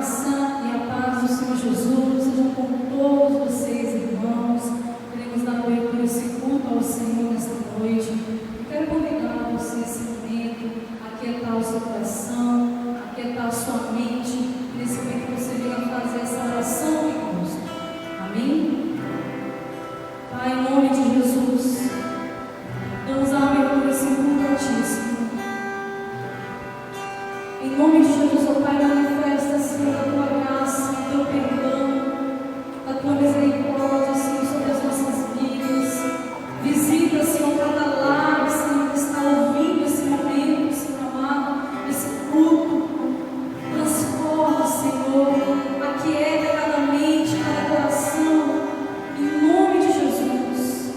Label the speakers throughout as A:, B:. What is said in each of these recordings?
A: graça e a paz do Senhor Jesus sejam com todos vocês, irmãos. Queremos dar abertura a esse culto ao Senhor nesta noite. Eu quero convidar você esse momento a aquietar o seu coração, a aquietar a sua mente. Nesse momento você venha fazer essa oração conosco. Amém? Pai, em nome de Jesus, damos a abertura a esse culto altíssimo. Em nome de Jesus, ó Pai, manifesta, Senhor, a tua graça, o teu perdão, a tua misericórdia, Senhor, sobre as nossas vidas. Visita, Senhor, cada lar, Senhor, que está ouvindo esse momento, Senhor amado, esse culto. Transforma, Senhor, aquieta cada mente, cada coração, em nome de Jesus.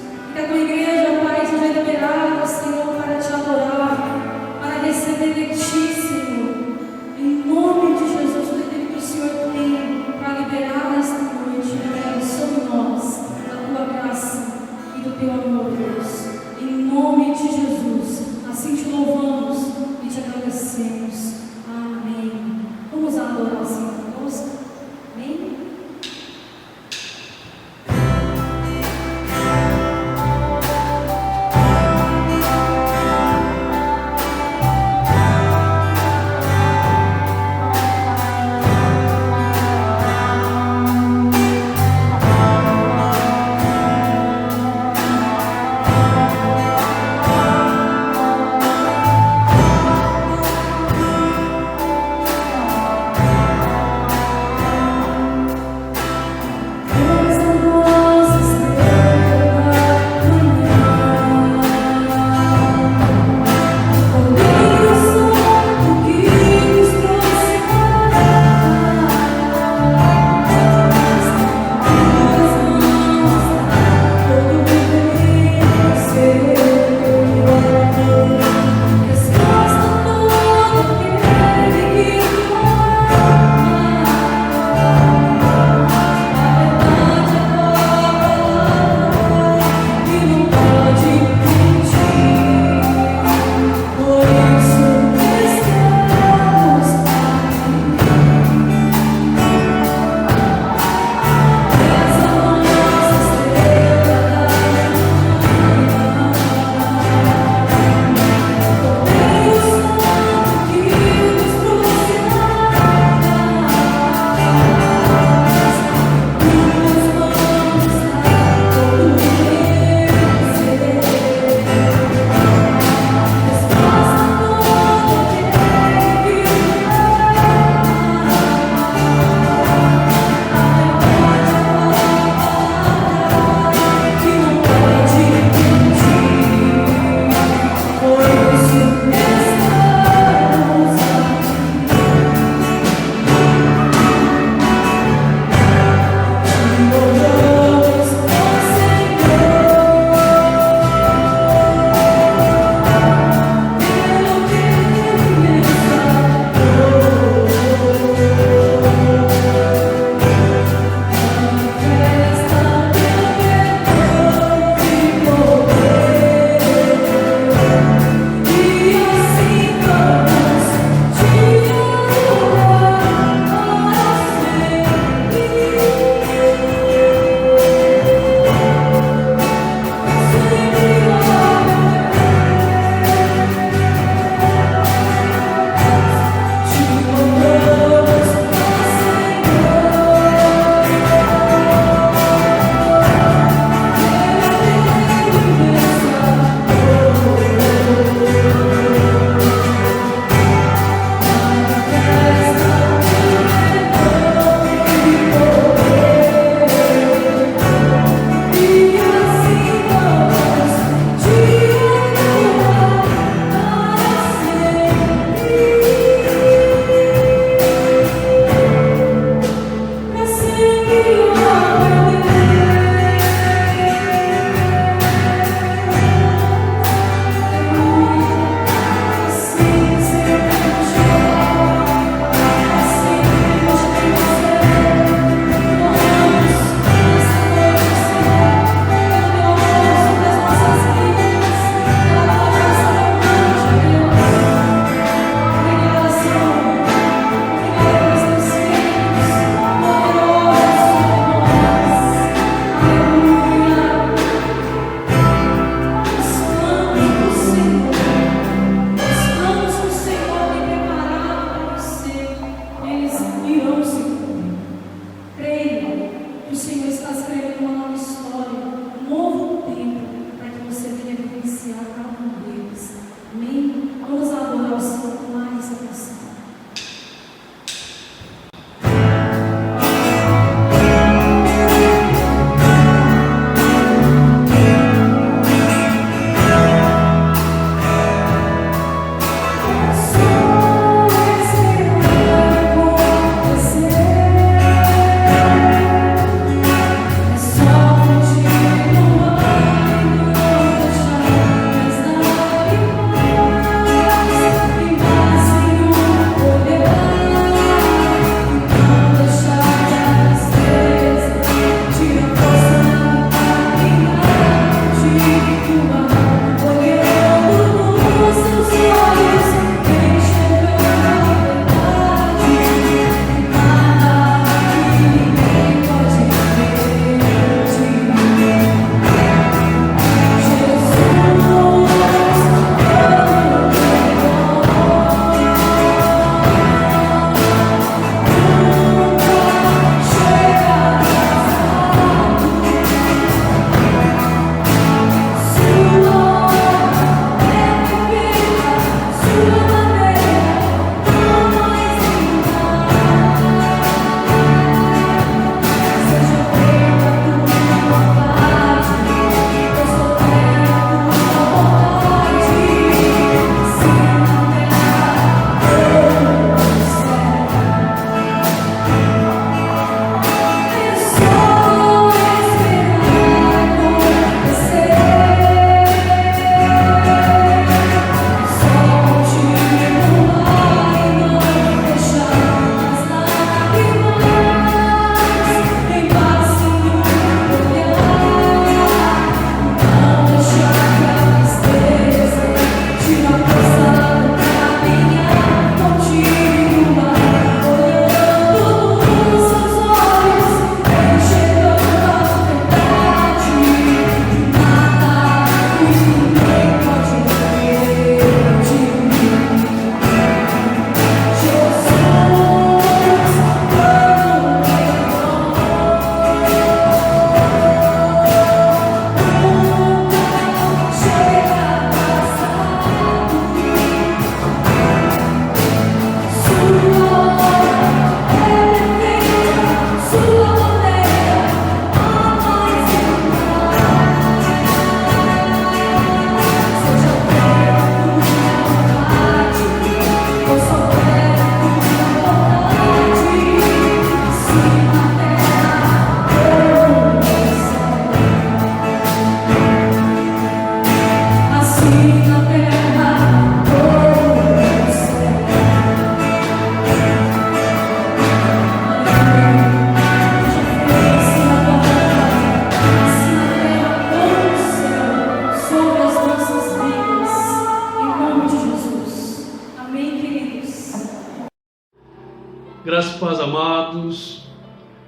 B: Graça e paz, amados.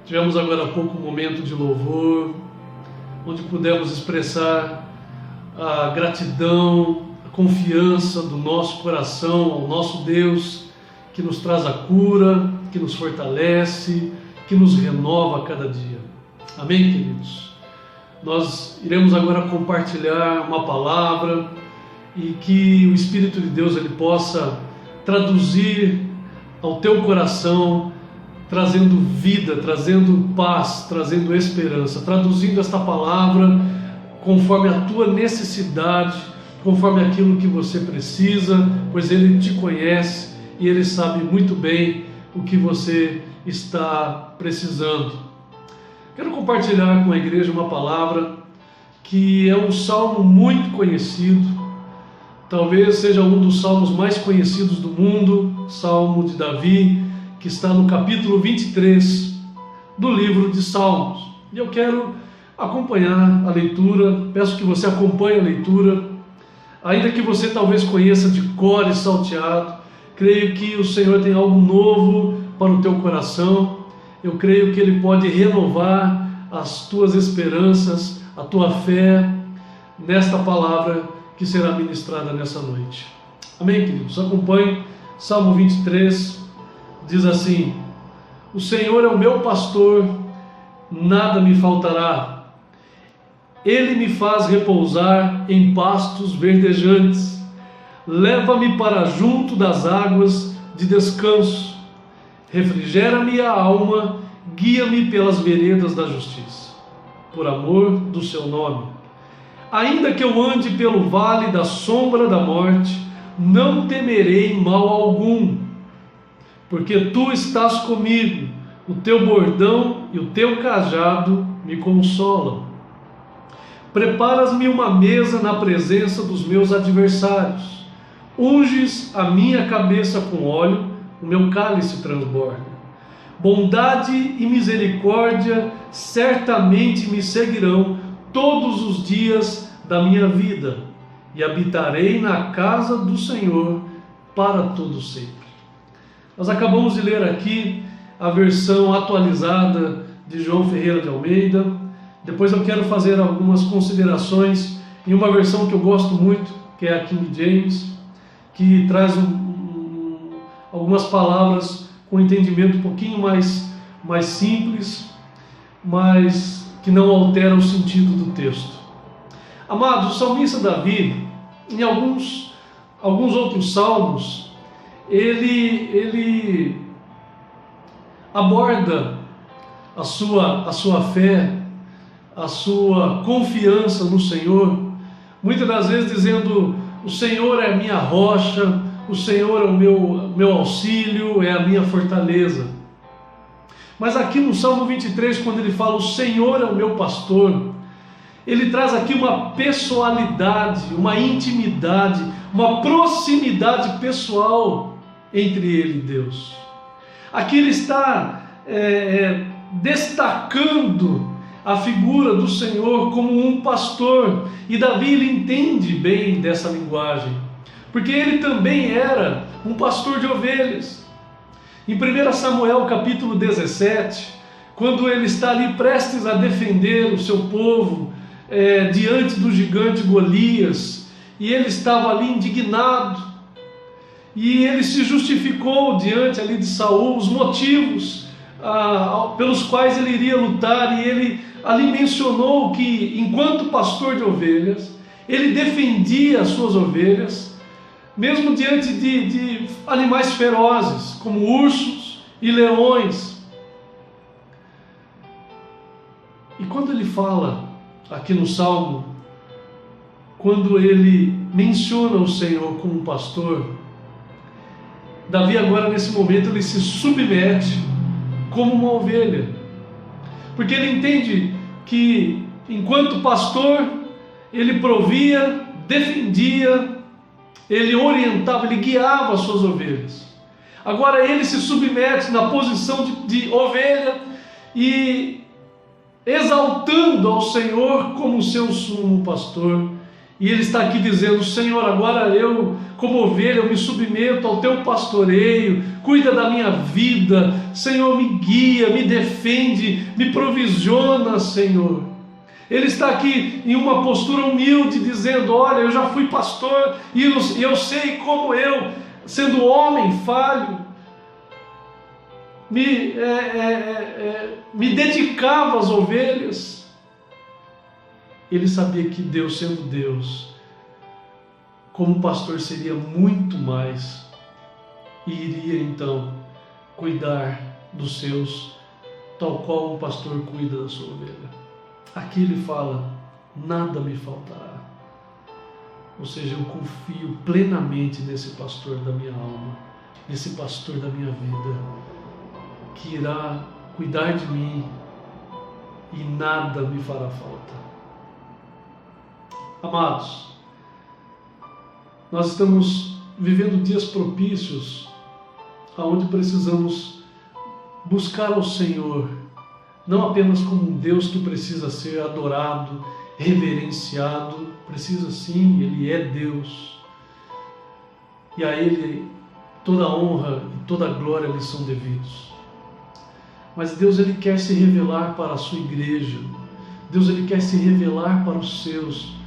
B: Tivemos agora há pouco um momento de louvor, onde pudemos expressar a gratidão, a confiança do nosso coração ao nosso Deus, que nos traz a cura, que nos fortalece, que nos renova a cada dia. Amém, queridos? Nós iremos agora compartilhar uma palavra e que o Espírito de Deus ele possa traduzir ao teu coração, trazendo vida, trazendo paz, trazendo esperança, traduzindo esta palavra conforme a tua necessidade, conforme aquilo que você precisa, pois Ele te conhece e Ele sabe muito bem o que você está precisando. Quero compartilhar com a igreja uma palavra que é um salmo muito conhecido, talvez seja um dos salmos mais conhecidos do mundo, Salmo de Davi, que está no capítulo 23 do livro de Salmos. E eu quero acompanhar a leitura, peço que você acompanhe a leitura, ainda que você talvez conheça de cor e salteado, creio que o Senhor tem algo novo para o teu coração, eu creio que Ele pode renovar as tuas esperanças, a tua fé, nesta palavra que será ministrada nessa noite. Amém, queridos? Acompanhe Salmo 23, diz assim: o Senhor é o meu pastor, nada me faltará. Ele me faz repousar em pastos verdejantes, leva-me para junto das águas de descanso, refrigera-me a alma, guia-me pelas veredas da justiça, por amor do seu nome. Ainda que eu ande pelo vale da sombra da morte, não temerei mal algum, porque tu estás comigo, o teu bordão e o teu cajado me consolam. Preparas-me uma mesa na presença dos meus adversários, unges a minha cabeça com óleo, o meu cálice transborda. Bondade e misericórdia certamente me seguirão todos os dias da minha vida, e habitarei na casa do Senhor para todo sempre. Nós acabamos de ler aqui a versão atualizada de João Ferreira de Almeida. Depois eu quero fazer algumas considerações em uma versão que eu gosto muito, que é a King James, que traz algumas palavras com entendimento um pouquinho mais simples, mas que não altera o sentido do texto. Amados, o salmista Davi, em alguns outros salmos, ele aborda a sua fé, a sua confiança no Senhor, muitas das vezes dizendo: o Senhor é a minha rocha, o Senhor é o meu auxílio, é a minha fortaleza. Mas aqui no Salmo 23, quando ele fala o Senhor é o meu pastor, ele traz aqui uma pessoalidade, uma intimidade, uma proximidade pessoal entre ele e Deus. Aqui ele está destacando a figura do Senhor como um pastor, e Davi ele entende bem dessa linguagem, porque ele também era um pastor de ovelhas. Em 1 Samuel capítulo 17, quando ele está ali prestes a defender o seu povo diante do gigante Golias, e ele estava ali indignado, e ele se justificou diante ali de Saul, os motivos pelos quais ele iria lutar, e ele ali mencionou que enquanto pastor de ovelhas, ele defendia as suas ovelhas, mesmo diante de animais ferozes, como ursos e leões. E quando ele fala aqui no Salmo, quando ele menciona o Senhor como pastor, Davi agora nesse momento ele se submete como uma ovelha, porque ele entende que enquanto pastor ele provia, defendia, ele orientava, ele guiava as suas ovelhas. Agora ele se submete na posição de ovelha e exaltando ao Senhor como seu sumo pastor E ele está aqui dizendo: Senhor, agora eu, como ovelha, eu me submeto ao teu pastoreio, cuida da minha vida, Senhor, me guia, me defende, me provisiona, Senhor. Ele está aqui em uma postura humilde, dizendo: olha, eu já fui pastor e eu sei como eu, sendo homem falho, me dedicava às ovelhas. Ele sabia que Deus, sendo Deus, como pastor seria muito mais, e iria então cuidar dos seus, tal qual um pastor cuida da sua ovelha. Aqui ele fala: nada me faltará. Ou seja, eu confio plenamente nesse pastor da minha alma, nesse pastor da minha vida, que irá cuidar de mim e nada me fará falta. Amados, nós estamos vivendo dias propícios, onde precisamos buscar ao Senhor, não apenas como um Deus que precisa ser adorado, reverenciado, precisa sim, Ele é Deus, e a Ele toda a honra e toda a glória lhe são devidos. Mas Deus, Ele quer se revelar para a sua igreja, Deus, Ele quer se revelar para os seus,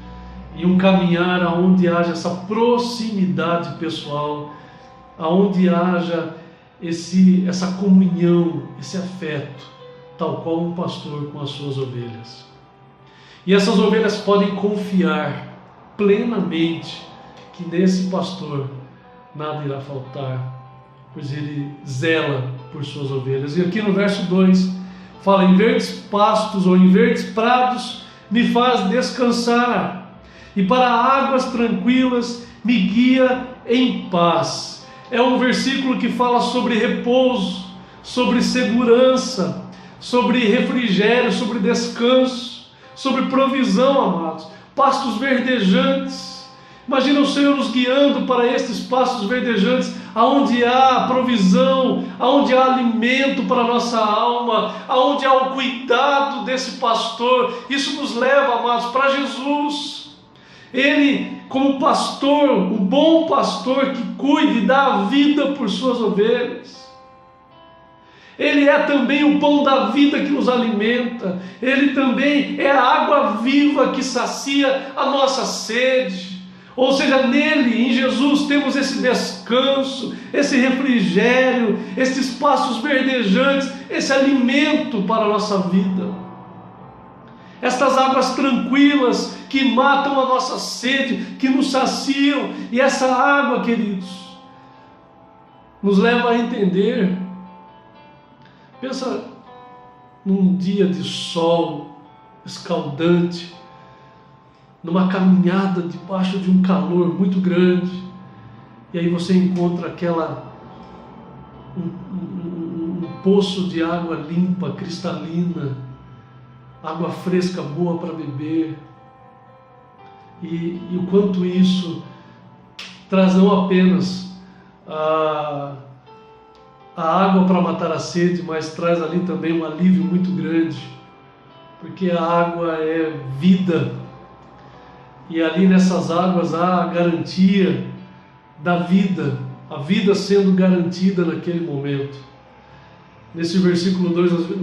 B: em um caminhar aonde haja essa proximidade pessoal, aonde haja essa comunhão, esse afeto, tal qual um pastor com as suas ovelhas. E essas ovelhas podem confiar plenamente que nesse pastor nada irá faltar, pois ele zela por suas ovelhas. E aqui no verso 2 fala: em verdes pastos ou em verdes prados me faz descansar, e para águas tranquilas me guia em paz. É um versículo que fala sobre repouso, sobre segurança, sobre refrigério, sobre descanso, sobre provisão, amados. Pastos verdejantes. Imagina o Senhor nos guiando para estes pastos verdejantes, aonde há provisão, aonde há alimento para a nossa alma, aonde há o cuidado desse pastor. Isso nos leva, amados, para Jesus. Ele, como pastor, o bom pastor que cuida e dá a vida por suas ovelhas. Ele é também o pão da vida que nos alimenta. Ele também é a água viva que sacia a nossa sede. Ou seja, nele, em Jesus, temos esse descanso, esse refrigério, esses pastos verdejantes, esse alimento para a nossa vida. Estas águas tranquilas que matam a nossa sede, que nos saciam. E essa água, queridos, nos leva a entender. Pensa num dia de sol escaldante, numa caminhada debaixo de um calor muito grande, e aí você encontra um poço de água limpa, cristalina, água fresca, boa para beber, e o quanto isso traz não apenas a água para matar a sede, mas traz ali também um alívio muito grande, porque a água é vida, e ali nessas águas há a garantia da vida, a vida sendo garantida naquele momento. Nesse versículo 2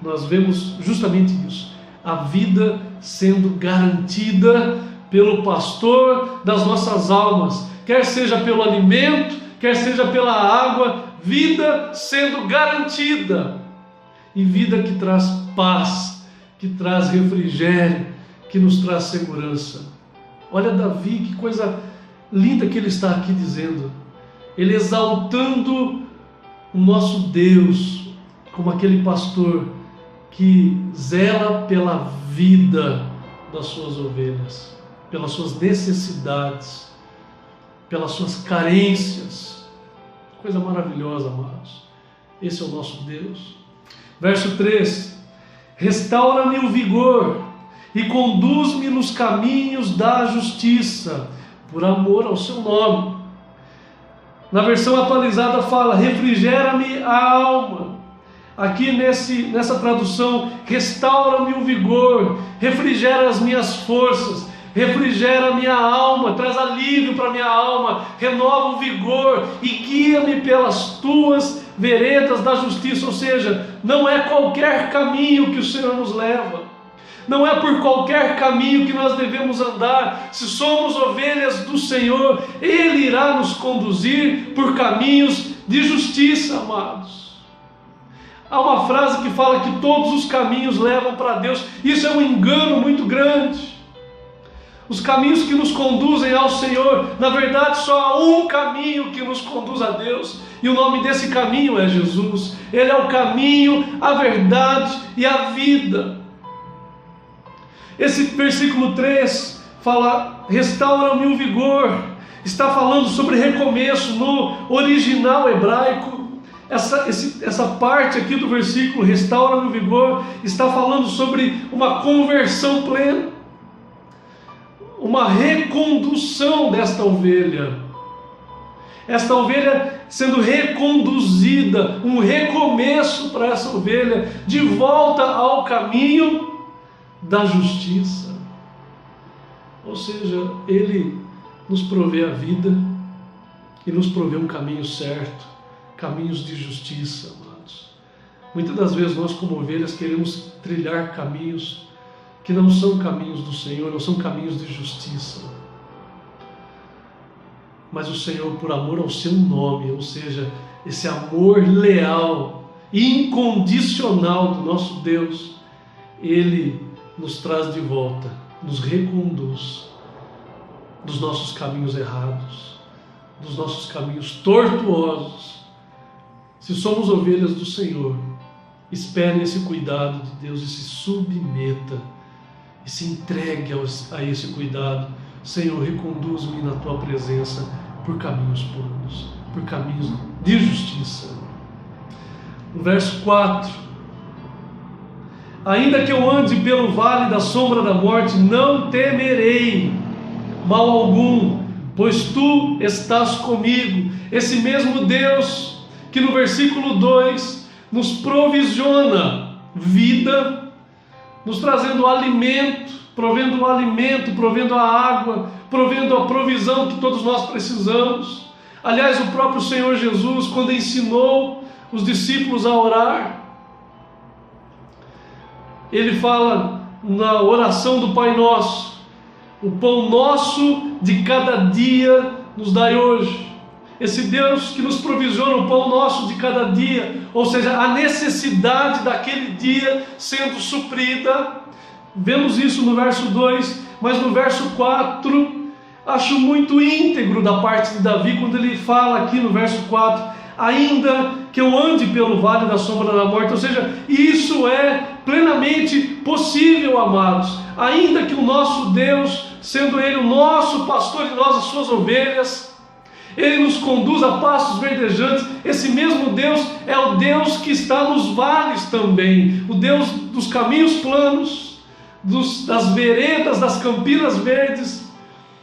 B: nós vemos justamente isso, a vida sendo garantida pelo pastor das nossas almas, quer seja pelo alimento, quer seja pela água, vida sendo garantida, e vida que traz paz, que traz refrigério, que nos traz segurança. Olha Davi, que coisa linda que ele está aqui dizendo, ele exaltando o nosso Deus como aquele pastor que zela pela vida das suas ovelhas, pelas suas necessidades, pelas suas carências. Coisa maravilhosa, amados. Esse é o nosso Deus. Verso 3: restaura-me o vigor e conduz-me nos caminhos da justiça, por amor ao seu nome. Na versão atualizada fala: refrigera-me a alma. Aqui nessa tradução, restaura-me o vigor, refrigera as minhas forças, refrigera a minha alma, traz alívio para a minha alma, renova o vigor e guia-me pelas tuas veredas da justiça. Ou seja, não é qualquer caminho que o Senhor nos leva, não é por qualquer caminho que nós devemos andar. Se somos ovelhas do Senhor, Ele irá nos conduzir por caminhos de justiça, amados. Há uma frase que fala que todos os caminhos levam para Deus. Isso é um engano muito grande. Os caminhos que nos conduzem ao Senhor, na verdade só há um caminho que nos conduz a Deus, e o nome desse caminho é Jesus. Ele é o caminho, a verdade e a vida. Esse versículo 3 fala: restaura-me o vigor. Está falando sobre recomeço. No original hebraico, essa parte aqui do versículo, restaura-me o vigor, está falando sobre uma conversão plena, uma recondução desta ovelha. Esta ovelha sendo reconduzida, um recomeço para essa ovelha, de volta ao caminho da justiça. Ou seja, Ele nos provê a vida e nos provê um caminho certo, caminhos de justiça, amados. Muitas das vezes nós, como ovelhas, queremos trilhar caminhos que não são caminhos do Senhor, não são caminhos de justiça. Mas o Senhor, por amor ao seu nome, ou seja, esse amor leal, incondicional do nosso Deus, Ele nos traz de volta, nos reconduz dos nossos caminhos errados, dos nossos caminhos tortuosos. Se somos ovelhas do Senhor, espere esse cuidado de Deus e se submeta e se entregue a esse cuidado. Senhor, reconduz-me na tua presença por caminhos puros, por caminhos de justiça. No verso 4: ainda que eu ande pelo vale da sombra da morte, não temerei mal algum, pois tu estás comigo. Esse mesmo Deus que no versículo 2 nos provisiona vida, nos trazendo alimento, provendo o alimento, provendo a água, provendo a provisão que todos nós precisamos. Aliás, o próprio Senhor Jesus, quando ensinou os discípulos a orar, Ele fala na oração do Pai Nosso: o pão nosso de cada dia nos dai hoje. Esse Deus que nos provisiona o pão nosso de cada dia, ou seja, a necessidade daquele dia sendo suprida. Vemos isso no verso 2, mas no verso 4, acho muito íntegro da parte de Davi, quando ele fala aqui no verso 4, ainda que eu ande pelo vale da sombra da morte. Ou seja, isso é plenamente possível, amados. Ainda que o nosso Deus, sendo Ele o nosso pastor e nós as suas ovelhas, Ele nos conduz a pastos verdejantes. Esse mesmo Deus é o Deus que está nos vales também, o Deus dos caminhos planos, das veredas, das campinas verdes,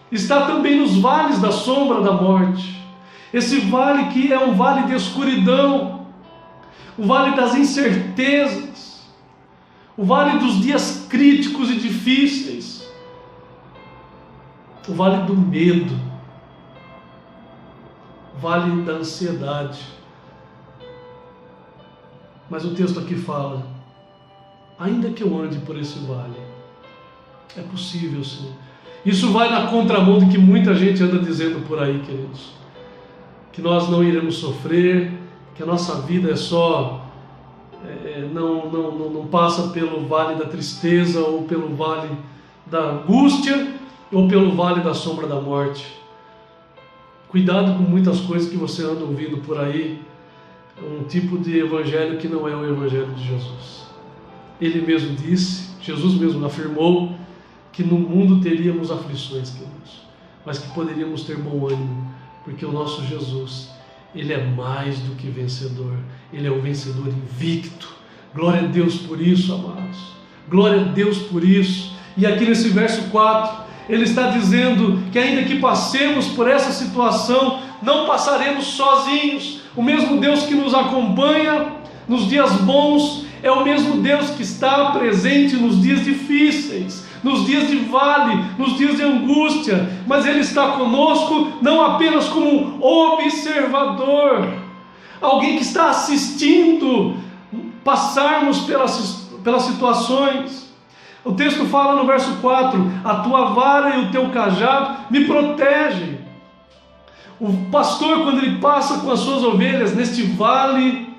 B: está também nos vales da sombra da morte. Esse vale que é um vale de escuridão, o vale das incertezas, o vale dos dias críticos e difíceis, o vale do medo, o vale da ansiedade. Mas o texto aqui fala: ainda que eu ande por esse vale, é possível, Senhor. Isso vai na contramão do que muita gente anda dizendo por aí, queridos, que nós não iremos sofrer, que a nossa vida é só, não passa pelo vale da tristeza, ou pelo vale da angústia, ou pelo vale da sombra da morte. Cuidado com muitas coisas que você anda ouvindo por aí, um tipo de evangelho que não é o evangelho de Jesus. Ele mesmo disse, Jesus mesmo afirmou, que no mundo teríamos aflições, queridos, mas que poderíamos ter bom ânimo, porque o nosso Jesus, Ele é mais do que vencedor. Ele é o vencedor invicto. Glória a Deus por isso, amados. Glória a Deus por isso. E aqui nesse verso 4, Ele está dizendo que ainda que passemos por essa situação, não passaremos sozinhos. O mesmo Deus que nos acompanha nos dias bons é o mesmo Deus que está presente nos dias difíceis, nos dias de vale, nos dias de angústia, mas Ele está conosco não apenas como um observador, alguém que está assistindo passarmos pelas situações. O texto fala no verso 4: a tua vara e o teu cajado me protegem. O pastor, quando ele passa com as suas ovelhas neste vale,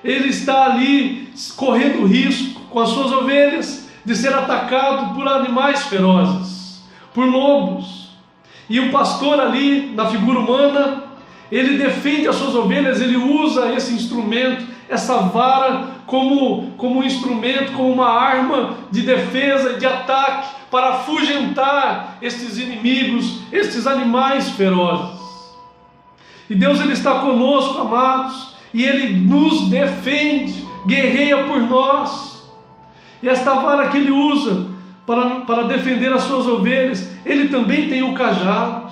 B: ele está ali correndo risco com as suas ovelhas de ser atacado por animais ferozes, por lobos. E o pastor ali, na figura humana, ele defende as suas ovelhas, ele usa esse instrumento, essa vara, como um instrumento, como uma arma de defesa e de ataque, para afugentar estes inimigos, estes animais ferozes. E Deus, Ele está conosco, amados, e Ele nos defende, guerreia por nós. E esta vara que Ele usa para defender as suas ovelhas, Ele também tem o cajado.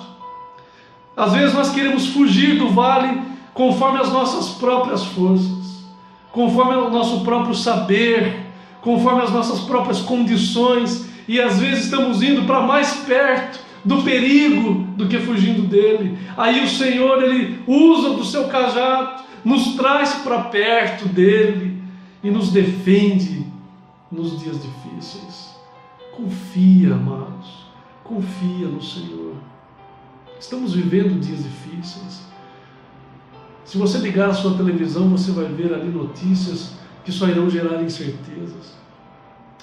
B: Às vezes nós queremos fugir do vale conforme as nossas próprias forças, conforme o nosso próprio saber, conforme as nossas próprias condições, e às vezes estamos indo para mais perto do perigo do que fugindo dele. Aí o Senhor, Ele usa do seu cajado, nos traz para perto dele e nos defende nos dias difíceis. Confia, amados, confia no Senhor. Estamos vivendo dias difíceis. Se você ligar a sua televisão, você vai ver ali notícias que só irão gerar incertezas.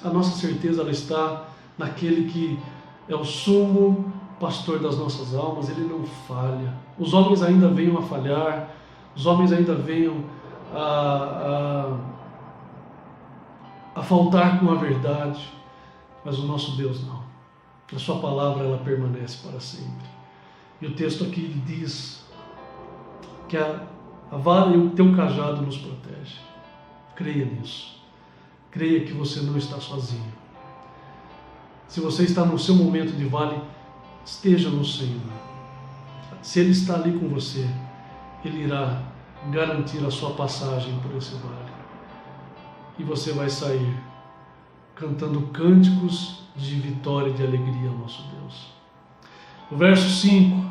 B: A nossa certeza, ela está naquele que é o sumo pastor das nossas almas. Ele não falha. Os homens ainda venham a falhar, os homens ainda venham a faltar com a verdade, mas o nosso Deus não. A sua palavra, ela permanece para sempre. E o texto aqui diz que a vara e o teu cajado nos protege. Creia nisso. Creia que você não está sozinho. Se você está no seu momento de vale, esteja no Senhor. Se Ele está ali com você, Ele irá garantir a sua passagem por esse vale. E você vai sair cantando cânticos de vitória e de alegria ao nosso Deus. O verso 5: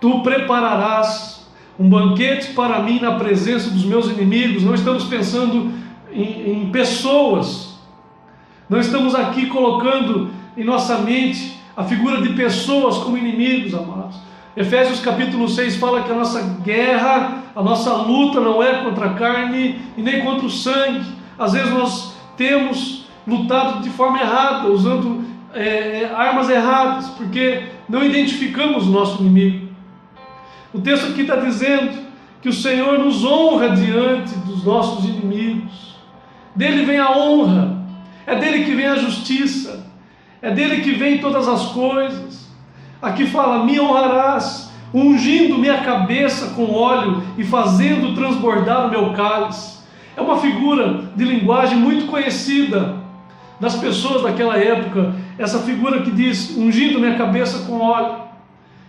B: tu prepararás um banquete para mim na presença dos meus inimigos. Não estamos pensando em pessoas, não estamos aqui colocando em nossa mente a figura de pessoas como inimigos, amados. Efésios capítulo 6 fala que a nossa guerra, a nossa luta não é contra a carne e nem contra o sangue. Às vezes nós temos lutado de forma errada, usando armas erradas, porque não identificamos o nosso inimigo. O texto aqui está dizendo que o Senhor nos honra diante dos nossos inimigos. Dele vem a honra, é dele que vem a justiça, é dele que vem todas as coisas. Aqui fala: me honrarás, ungindo minha cabeça com óleo e fazendo transbordar o meu cálice. É uma figura de linguagem muito conhecida das pessoas daquela época, essa figura que diz: ungindo minha cabeça com óleo.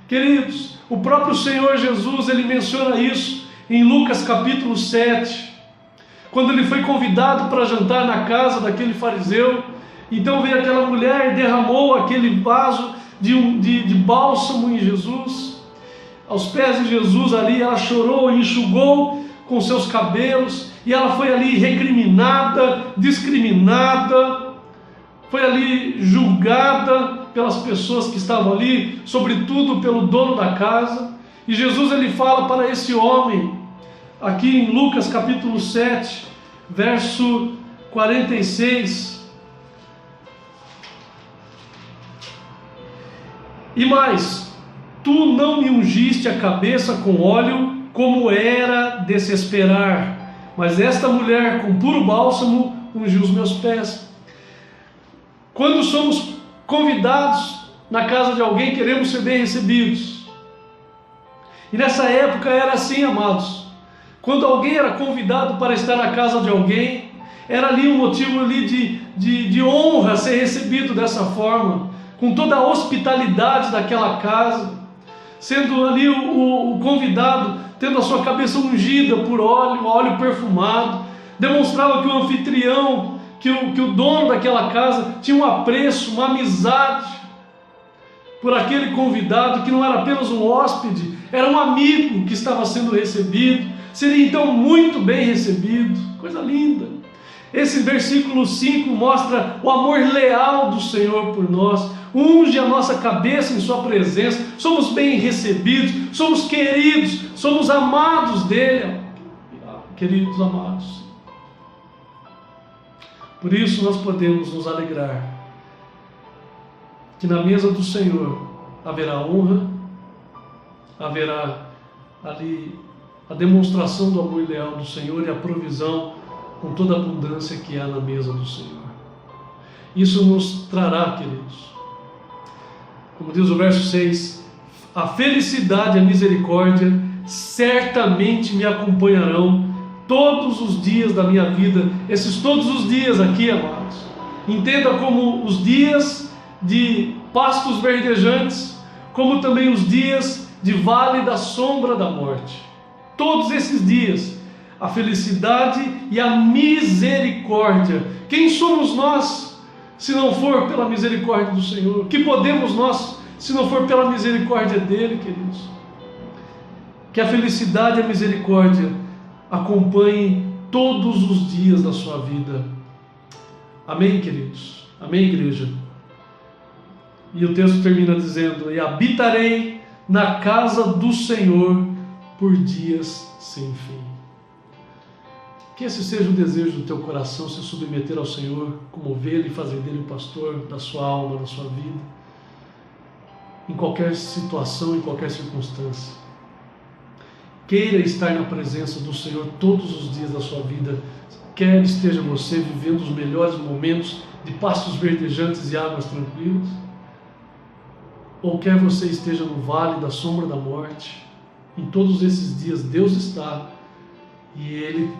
B: Queridos, o próprio Senhor Jesus, Ele menciona isso em Lucas capítulo 7, quando Ele foi convidado para jantar na casa daquele fariseu. Então veio aquela mulher e derramou aquele vaso de bálsamo em Jesus, aos pés de Jesus ali. Ela chorou e enxugou com seus cabelos, e ela foi ali recriminada, discriminada, foi ali julgada pelas pessoas que estavam ali, sobretudo pelo dono da casa. E Jesus, Ele fala para esse homem, aqui em Lucas capítulo 7, verso 46, e mais: tu não me ungiste a cabeça com óleo, como era de se esperar, mas esta mulher com puro bálsamo ungiu os meus pés. Quando somos convidados na casa de alguém, queremos ser bem recebidos. E nessa época era assim, amados. Quando alguém era convidado para estar na casa de alguém, era ali um motivo ali de honra ser recebido dessa forma, com toda a hospitalidade daquela casa, sendo ali o convidado, tendo a sua cabeça ungida por óleo perfumado, demonstrava que o anfitrião que o dono daquela casa tinha um apreço, uma amizade por aquele convidado que não era apenas um hóspede, era um amigo que estava sendo recebido, seria então muito bem recebido. Coisa linda. Esse versículo 5 mostra o amor leal do Senhor por nós, unge a nossa cabeça em sua presença, somos bem recebidos, somos queridos, somos amados dele, queridos amados. Por isso nós podemos nos alegrar que na mesa do Senhor haverá honra, haverá ali a demonstração do amor leal do Senhor e a provisão com toda a abundância que há na mesa do Senhor. Isso nos trará, queridos, como diz o verso 6, a felicidade e a misericórdia certamente me acompanharão todos os dias da minha vida. Esses todos os dias aqui, amados, entenda como os dias de pastos verdejantes, como também os dias de vale da sombra da morte. Todos esses dias, a felicidade e a misericórdia. Quem somos nós se não for pela misericórdia do Senhor? Que podemos nós se não for pela misericórdia dele, queridos? Que a felicidade e a misericórdia acompanhem todos os dias da sua vida. Amém, queridos? Amém, igreja? E o texto termina dizendo: e habitarei na casa do Senhor por dias sem fim. Que esse seja o desejo do teu coração, se submeter ao Senhor como ovelha e fazer dele o pastor da sua alma, da sua vida, em qualquer situação, em qualquer circunstância. Queira estar na presença do Senhor todos os dias da sua vida, quer esteja você vivendo os melhores momentos de pastos verdejantes e águas tranquilas, ou quer você esteja no vale da sombra da morte. Em todos esses dias Deus está, e Ele,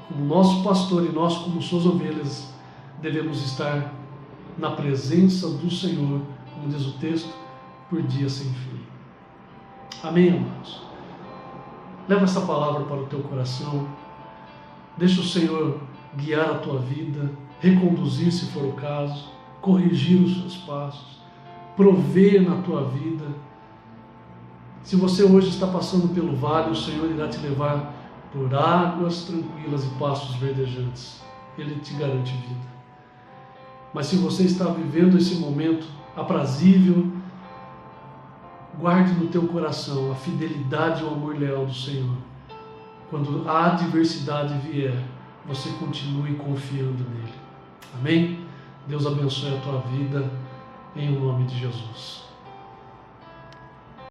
B: como nosso pastor, e nós, como suas ovelhas, devemos estar na presença do Senhor, como diz o texto, por dias sem fim. Amém, amados? Leva essa palavra para o teu coração, deixa o Senhor guiar a tua vida, reconduzir se for o caso, corrigir os seus passos, prover na tua vida. Se você hoje está passando pelo vale, o Senhor irá te levar por águas tranquilas e pastos verdejantes. Ele te garante vida. Mas se você está vivendo esse momento aprazível, guarde no teu coração a fidelidade e o amor leal do Senhor. Quando a adversidade vier, você continue confiando nele. Amém? Deus abençoe a tua vida, em nome de Jesus.